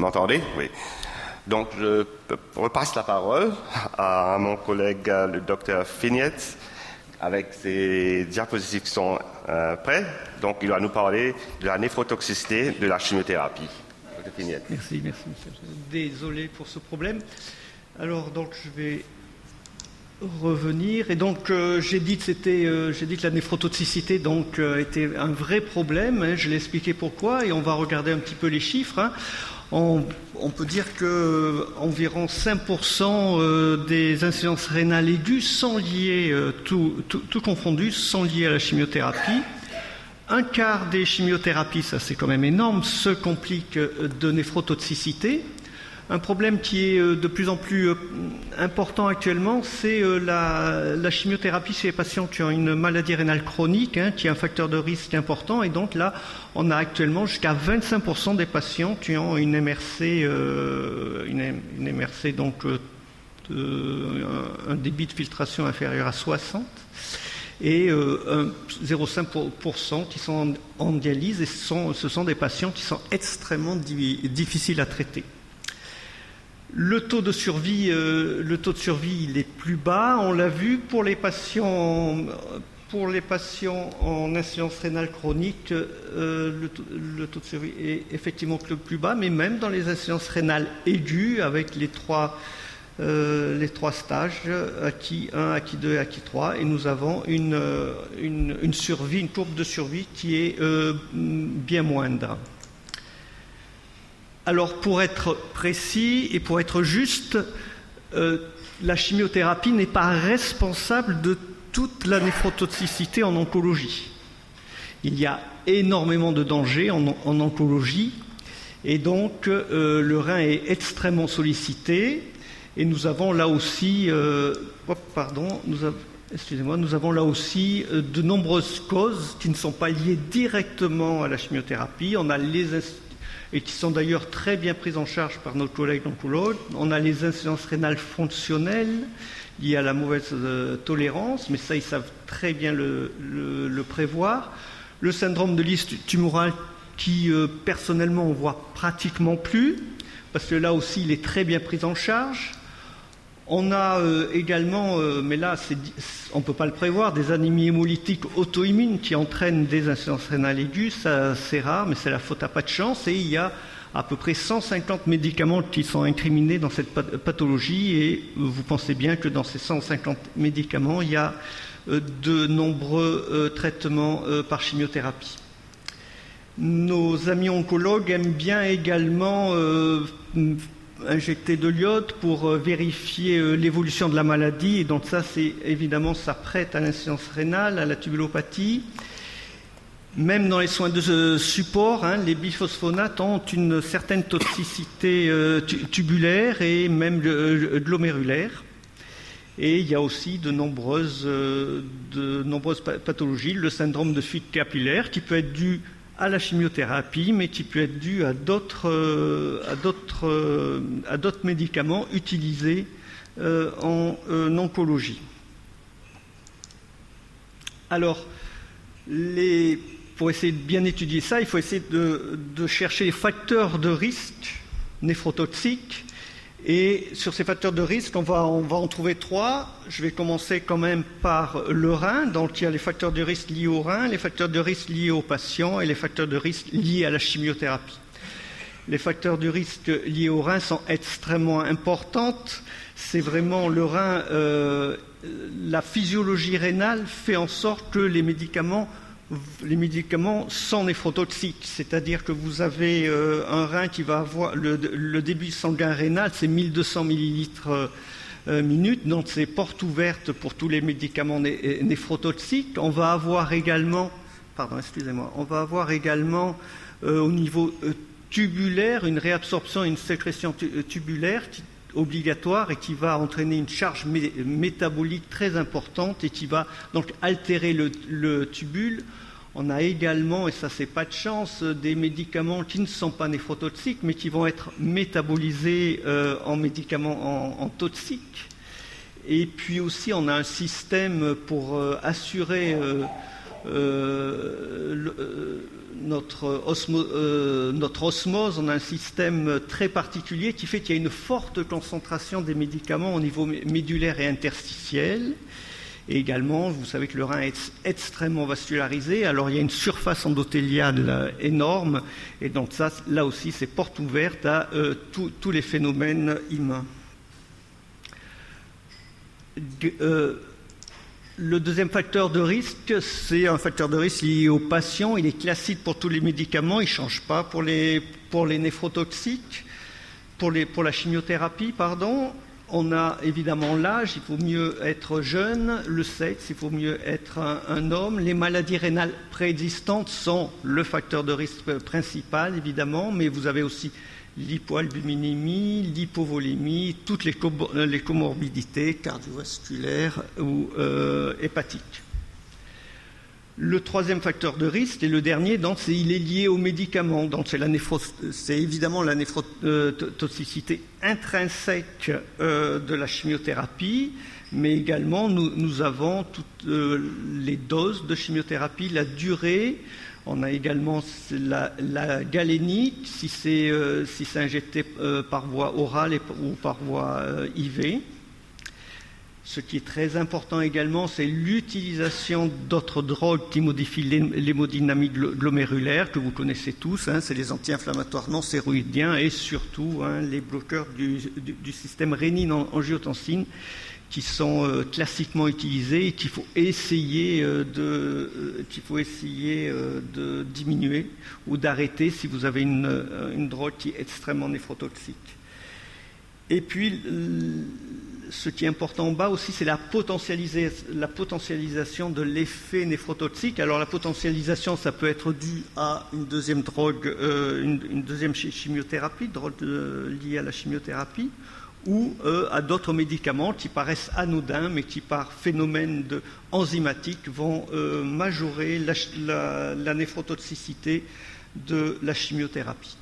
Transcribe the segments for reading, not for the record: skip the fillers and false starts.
m'entendez? Oui. Donc, je repasse la parole à mon collègue, le docteur Fignette, avec ses diapositives qui sont prêts. Donc, il va nous parler de la néphrotoxicité de la chimiothérapie. Docteur Fignette. Merci, monsieur. Désolé pour ce problème. Alors, donc, je vais revenir. Et donc, j'ai dit que la néphrotoxicité était un vrai problème. Hein, je l'ai expliqué pourquoi, et on va regarder un petit peu les chiffres. Hein. On peut dire qu'environ 5% des insuffisances rénales aiguës sont liées, tout confondu, sont liées à la chimiothérapie. Un quart des chimiothérapies, ça c'est quand même énorme, se compliquent de néphrotoxicité. Un problème qui est de plus en plus important actuellement, c'est la chimiothérapie chez les patients qui ont une maladie rénale chronique, hein, qui est un facteur de risque important. Et donc là, on a actuellement jusqu'à 25% des patients qui ont une MRC, donc un débit de filtration inférieur à 60, et 0,5% qui sont en dialyse. Et ce sont des patients qui sont extrêmement difficiles à traiter. Le taux de survie, il est plus bas. On l'a vu pour les patients en insuffisance rénale chronique, le taux de survie est effectivement plus bas, mais même dans les insuffisances rénales aiguës, avec les trois stages, acquis 1, acquis 2 et acquis 3, et nous avons une courbe de survie qui est bien moindre. Alors, pour être précis et pour être juste, la chimiothérapie n'est pas responsable de toute la néphrotoxicité en oncologie. Il y a énormément de dangers en oncologie, et donc le rein est extrêmement sollicité, et nous avons là aussi, nous avons là aussi de nombreuses causes qui ne sont pas liées directement à la chimiothérapie. On a et qui sont d'ailleurs très bien prises en charge par nos collègues oncologues. On a les insuffisances rénales fonctionnelles liées à la mauvaise tolérance, mais ça, ils savent très bien le prévoir. Le syndrome de liste tumorale qui, personnellement, on voit pratiquement plus, parce que là aussi, il est très bien pris en charge. On a également, mais là, on ne peut pas le prévoir, des anémies hémolytiques auto-immunes qui entraînent des insuffisances rénales aiguës. Ça, c'est rare, mais c'est la faute à pas de chance. Et il y a à peu près 150 médicaments qui sont incriminés dans cette pathologie. Et vous pensez bien que dans ces 150 médicaments, il y a de nombreux traitements par chimiothérapie. Nos amis oncologues aiment bien également injecter de l'iode pour vérifier l'évolution de la maladie, et donc ça, ça prête à l'insuffisance rénale, à la tubulopathie. Même dans les soins de support, les biphosphonates ont une certaine toxicité tubulaire et même glomérulaire. Et il y a aussi de nombreuses pathologies, le syndrome de fuite capillaire qui peut être dû à la chimiothérapie, mais qui peut être dû à d'autres médicaments utilisés en oncologie. Alors, pour essayer de bien étudier ça, il faut essayer de chercher les facteurs de risque néphrotoxiques. Et sur ces facteurs de risque, on va en trouver 3. Je vais commencer quand même par le rein. Donc il y a les facteurs de risque liés au rein, les facteurs de risque liés aux patients et les facteurs de risque liés à la chimiothérapie. Les facteurs de risque liés au rein sont extrêmement importants. C'est vraiment le rein, la physiologie rénale fait en sorte que les médicaments sont néphrotoxiques, c'est-à-dire que vous avez un rein qui va avoir le débit sanguin rénal, c'est 1200 millilitres minute, donc c'est porte ouverte pour tous les médicaments néphrotoxiques. On va avoir également, au niveau tubulaire une réabsorption et une sécrétion tubulaire obligatoire et qui va entraîner une charge métabolique très importante et qui va donc altérer le tubule. On a également, et ça c'est pas de chance, des médicaments qui ne sont pas néphrotoxiques mais qui vont être métabolisés en médicaments en toxiques. Et puis aussi on a un système pour assurer notre osmose, on a un système très particulier qui fait qu'il y a une forte concentration des médicaments au niveau médulaire et interstitiel. Et également, vous savez que le rein est extrêmement vascularisé, alors il y a une surface endothéliale énorme, et donc ça, là aussi, c'est porte ouverte à tous les phénomènes humains. Le deuxième facteur de risque, c'est un facteur de risque lié au patient. Il est classique pour tous les médicaments, il ne change pas pour les néphrotoxiques, pour la chimiothérapie, pardon. On a évidemment l'âge, il faut mieux être jeune, le sexe, il faut mieux être un homme. Les maladies rénales préexistantes sont le facteur de risque principal, évidemment, mais vous avez aussi l'hypoalbuminémie, l'hypovolémie, toutes les comorbidités cardiovasculaires ou hépatiques. Le troisième facteur de risque, et le dernier, donc, il est lié aux médicaments. Donc, c'est évidemment la néphrotoxicité intrinsèque de la chimiothérapie, mais également nous avons toutes les doses de chimiothérapie, la durée. On a également la galénique, si c'est injecté par voie orale ou par voie IV. Ce qui est très important également, c'est l'utilisation d'autres drogues qui modifient l'hémodynamique glomérulaire, que vous connaissez tous, hein, c'est les anti-inflammatoires non stéroïdiens et surtout les bloqueurs du système rénine-angiotensine qui sont classiquement utilisés et qu'il faut essayer de diminuer ou d'arrêter si vous avez une drogue qui est extrêmement néphrotoxique. Et puis, ce qui est important en bas aussi, c'est la potentialisation de l'effet néphrotoxique. Alors, la potentialisation, ça peut être dû à une deuxième drogue, une deuxième chimiothérapie, drogue liée à la chimiothérapie, ou à d'autres médicaments qui paraissent anodins, mais qui, par phénomène enzymatique, vont majorer la néphrotoxicité de la chimiothérapie.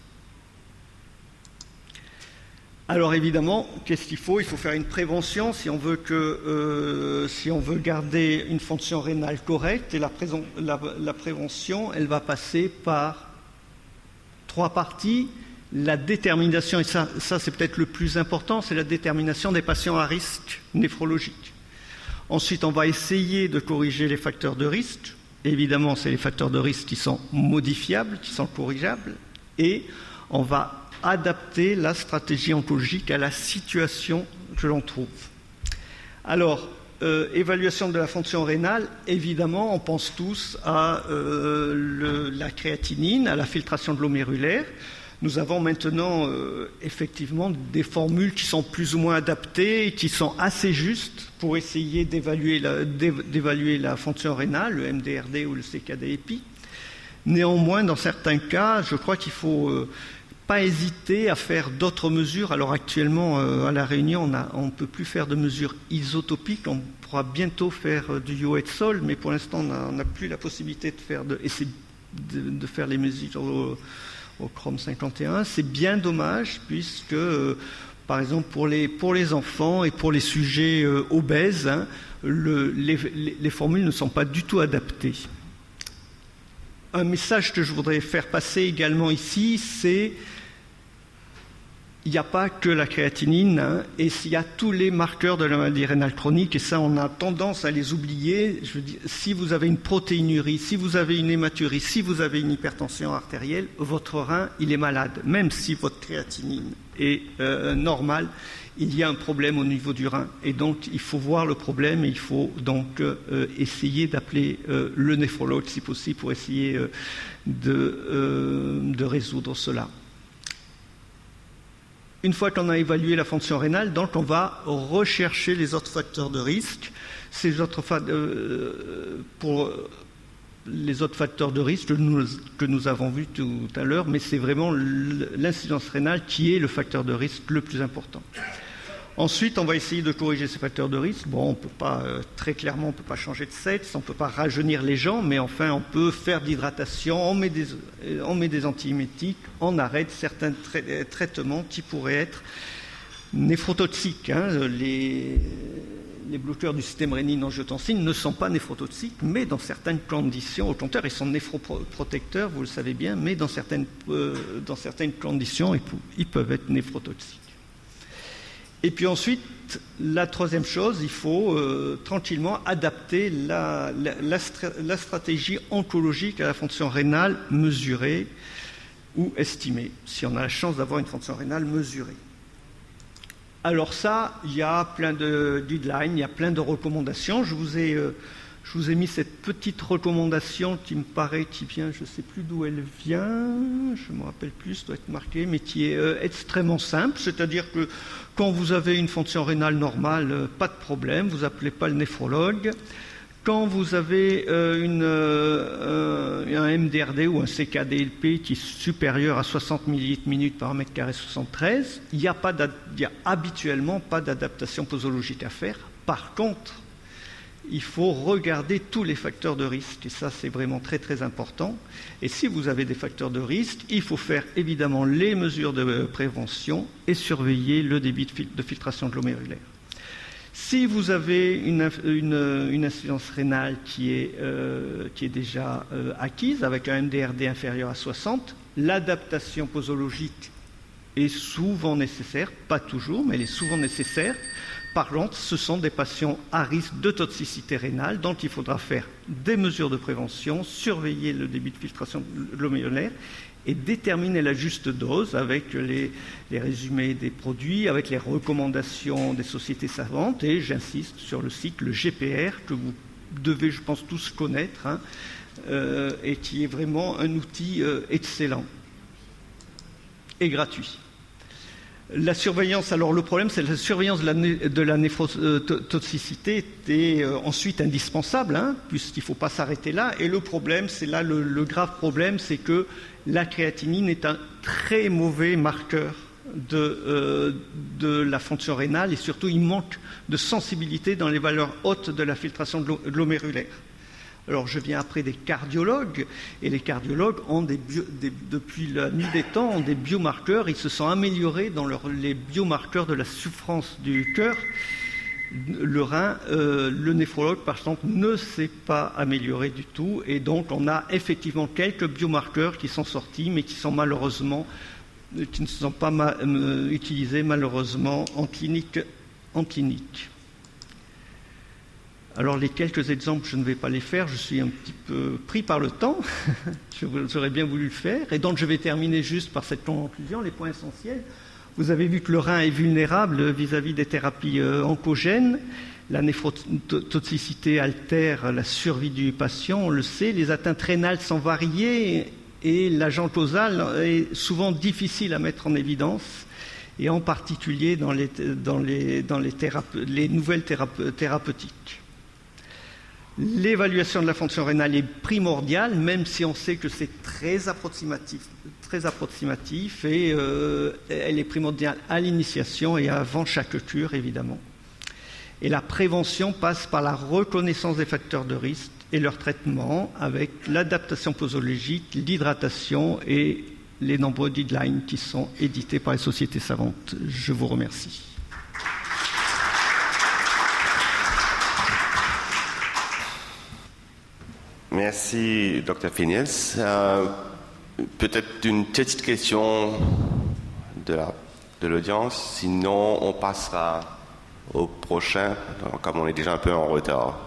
Alors évidemment, qu'est-ce qu'il faut ? Il faut faire une prévention si on veut garder une fonction rénale correcte. Et la prévention, elle va passer par 3 parties. La détermination, et ça c'est peut-être le plus important, c'est la détermination des patients à risque néphrologique. Ensuite, on va essayer de corriger les facteurs de risque. Évidemment, c'est les facteurs de risque qui sont modifiables, qui sont corrigeables. Et on va adapter la stratégie oncologique à la situation que l'on trouve. Alors, évaluation de la fonction rénale, évidemment, on pense tous à la créatinine, à la filtration glomérulaire. Nous avons maintenant effectivement des formules qui sont plus ou moins adaptées et qui sont assez justes pour essayer d'évaluer la fonction rénale, le MDRD ou le CKD-EPI. Néanmoins, dans certains cas, je crois qu'il faut pas hésiter à faire d'autres mesures. Alors actuellement, à La Réunion, on ne peut plus faire de mesures isotopiques. On pourra bientôt faire du yoed sol, mais pour l'instant, on n'a plus la possibilité de faire les mesures au chrome 51. C'est bien dommage, puisque, par exemple, pour les enfants et pour les sujets obèses, hein, les formules ne sont pas du tout adaptées. Un message que je voudrais faire passer également ici, c'est il n'y a pas que la créatinine, hein, et il y a tous les marqueurs de la maladie rénale chronique, et ça, on a tendance à les oublier. Je veux dire, si vous avez une protéinurie, si vous avez une hématurie, si vous avez une hypertension artérielle, votre rein, il est malade. Même si votre créatinine est normale, il y a un problème au niveau du rein. Et donc, il faut voir le problème et il faut donc essayer d'appeler le néphrologue, si possible, pour essayer de résoudre cela. Une fois qu'on a évalué la fonction rénale, donc on va rechercher les autres facteurs de risque. Pour les autres facteurs de risque que nous avons vus tout à l'heure, mais c'est vraiment l'incidence rénale qui est le facteur de risque le plus important. Ensuite, on va essayer de corriger ces facteurs de risque. Bon, on peut pas, très clairement, on ne peut pas changer de sexe, on ne peut pas rajeunir les gens, mais enfin, on peut faire de l'hydratation, on met des antiémétiques, on arrête certains traitements qui pourraient être néphrotoxiques. Hein. les bloqueurs du système rénine-angiotensine ne sont pas néphrotoxiques, mais dans certaines conditions, au contraire, ils sont néphroprotecteurs, vous le savez bien, mais dans certaines conditions, ils peuvent être néphrotoxiques. Et puis ensuite, la troisième chose, il faut tranquillement adapter la stratégie oncologique à la fonction rénale mesurée ou estimée, si on a la chance d'avoir une fonction rénale mesurée. Alors ça, il y a plein de guidelines, il y a plein de recommandations. Je vous ai mis cette petite recommandation qui me paraît, qui vient, je ne sais plus d'où elle vient, je ne me rappelle plus, ça doit être marqué, mais qui est extrêmement simple, c'est-à-dire que quand vous avez une fonction rénale normale, pas de problème, vous n'appelez pas le néphrologue. Quand vous avez un MDRD ou un CKD-LP qui est supérieur à 60 ml par mètre carré 73, il n'y a habituellement pas d'adaptation posologique à faire. Par contre, il faut regarder tous les facteurs de risque, et ça c'est vraiment très très important. Et si vous avez des facteurs de risque, il faut faire évidemment les mesures de prévention et surveiller le débit de filtration glomérulaire. Si vous avez une insuffisance rénale qui est déjà acquise, avec un MDRD inférieur à 60, l'adaptation posologique est souvent nécessaire, pas toujours, mais elle est souvent nécessaire. Par contre, ce sont des patients à risque de toxicité rénale, donc il faudra faire des mesures de prévention, surveiller le débit de filtration glomérulaire et déterminer la juste dose avec les résumés des produits, avec les recommandations des sociétés savantes, et j'insiste sur le cycle GPR que vous devez, je pense, tous connaître, et qui est vraiment un outil excellent et gratuit. La surveillance, alors le problème, c'est la surveillance de la néphrotoxicité est ensuite indispensable, puisqu'il ne faut pas s'arrêter là. Et le problème, c'est là le grave problème, c'est que la créatinine est un très mauvais marqueur de la fonction rénale, et surtout, il manque de sensibilité dans les valeurs hautes de la filtration glomérulaire. Alors je viens après des cardiologues, et les cardiologues ont depuis la nuit des temps ont des biomarqueurs, ils se sont améliorés dans les biomarqueurs de la souffrance du cœur. Le rein, le néphrologue par exemple ne s'est pas amélioré du tout, et donc on a effectivement quelques biomarqueurs qui sont sortis, mais qui ne sont pas utilisés malheureusement en clinique. Alors les quelques exemples, je ne vais pas les faire, je suis un petit peu pris par le temps, j'aurais bien voulu le faire, et donc je vais terminer juste par cette conclusion, les points essentiels. Vous avez vu que le rein est vulnérable vis-à-vis des thérapies oncogènes, la néphrotoxicité altère la survie du patient, on le sait, les atteintes rénales sont variées, et l'agent causal est souvent difficile à mettre en évidence, et en particulier dans les nouvelles thérapeutiques. L'évaluation de la fonction rénale est primordiale, même si on sait que c'est très approximatif, et elle est primordiale à l'initiation et avant chaque cure, évidemment. Et la prévention passe par la reconnaissance des facteurs de risque et leur traitement avec l'adaptation posologique, l'hydratation et les nombreux guidelines qui sont édités par les sociétés savantes. Je vous remercie. Merci, Dr. Finiels. Peut-être une petite question de l'audience, sinon on passera au prochain, comme on est déjà un peu en retard.